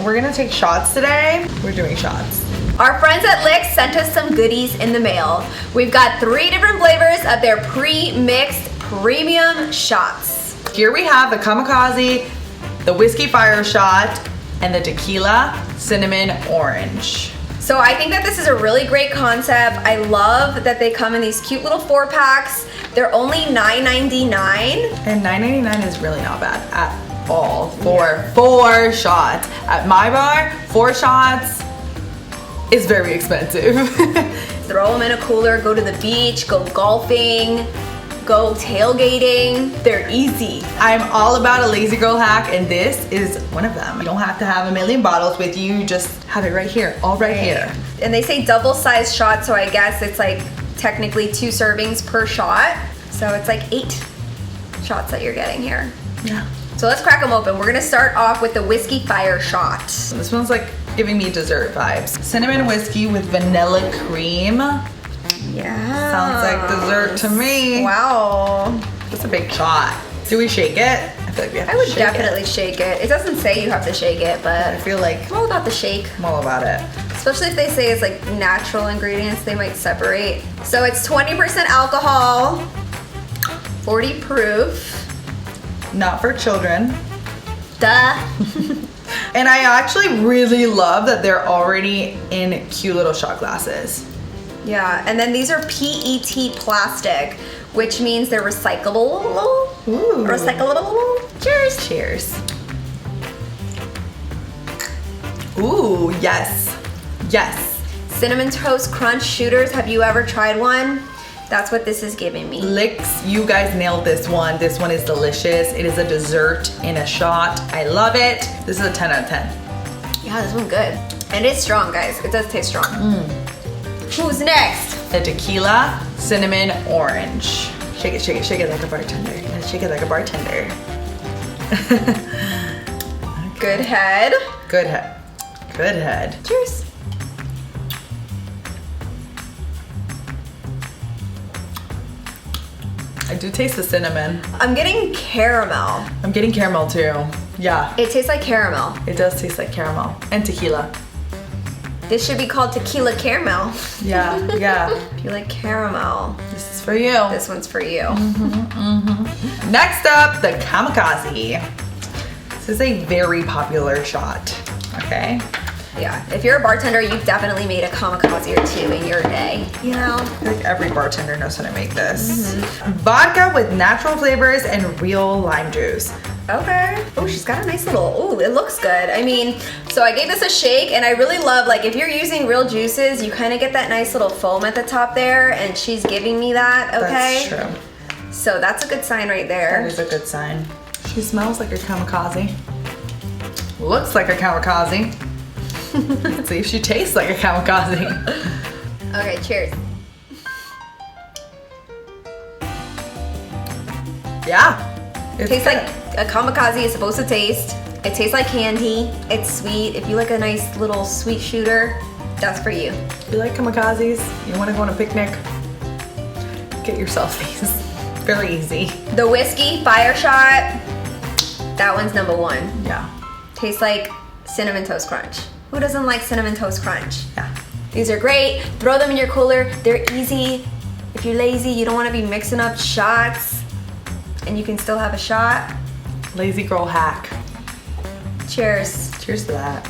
we're gonna take shots today. We're doing shots. Our friends at Liqs sent us some goodies in the mail. We've got 3 different flavors of their pre-mixed premium shots. Here we have the Kamikaze, the Whiskey Fire Shot, and the Tequila Cinnamon Orange. So I think that this is a really great concept. I love that they come in these cute little 4-packs. They're only $9.99. And $9.99 is really not bad at all for 4 shots. At my bar, 4 shots is very expensive. Throw them in a cooler, go to the beach, go golfing, go tailgating. They're easy. I'm all about a lazy girl hack, and this is one of them. You don't have to have a million bottles with you, just have it right here, all right here. And they say double-sized shot, so I guess it's like technically 2 servings per shot. So it's like 8 shots that you're getting here. Yeah. So let's crack them open. We're gonna start off with the Whiskey Fire Shot. This one's like giving me dessert vibes. Cinnamon whiskey with vanilla cream. Yeah. Sounds like dessert to me. Wow. It's a big shot. Do we shake it? I feel like we have to shake it. I would definitely shake it. It doesn't say you have to shake it, but I feel like I'm all about the shake. I'm all about it. Especially if they say it's like natural ingredients, they might separate. So it's 20% alcohol, 40 proof. Not for children. Duh. And I actually really love that they're already in cute little shot glasses. Yeah, and then these are PET plastic, which means they're recyclable. Ooh. Recyclable. Cheers. Cheers. Ooh, yes. Yes. Cinnamon Toast Crunch shooters. Have you ever tried one? That's what this is giving me. Liqs, you guys nailed this one. This one is delicious. It is a dessert in a shot. I love it. This is a 10 out of 10. Yeah, this one's good. And it's strong, guys. It does taste strong. Who's next? The Tequila Cinnamon Orange. Shake it, shake it, shake it like a bartender. Yeah, shake it like a bartender. Good head. Good head. Good head. Cheers. I do taste the cinnamon. I'm getting caramel. I'm getting caramel too. Yeah, It tastes like caramel. it does taste like caramel. And tequila. This should be called tequila caramel. Yeah, yeah. If you like caramel, This is for you. this one's for you. Next up, the Kamikaze. This is a very popular shot, okay? Yeah, if you're a bartender, you've definitely made a kamikaze or 2 in your day, you know? I feel like every bartender knows how to make this. Vodka with natural flavors and real lime juice. Okay. Oh, she's got a nice little, oh, it looks good. I mean, so I gave this a shake, and I really love, like, if you're using real juices, you kind of get that nice little foam at the top there, and she's giving me that, okay? That's true. So that's a good sign right there. That is a good sign. She smells like a kamikaze. Looks like a kamikaze. Let's see if she tastes like a kamikaze. Okay, cheers. Yeah. It's Tastes good. like a kamikaze is supposed to taste. It tastes like candy. It's sweet. If you like a nice little sweet shooter, that's for you. You like kamikazes? You want to go on a picnic? Get yourself these. Very easy. The Whiskey Fire Shot, that one's number 1. Yeah. Tastes like Cinnamon Toast Crunch. Who doesn't like Cinnamon Toast Crunch? Yeah. These are great. Throw them in your cooler. They're easy. If you're lazy, you don't want to be mixing up shots, and you can still have a shot. Lazy girl hack. Cheers. Cheers to that.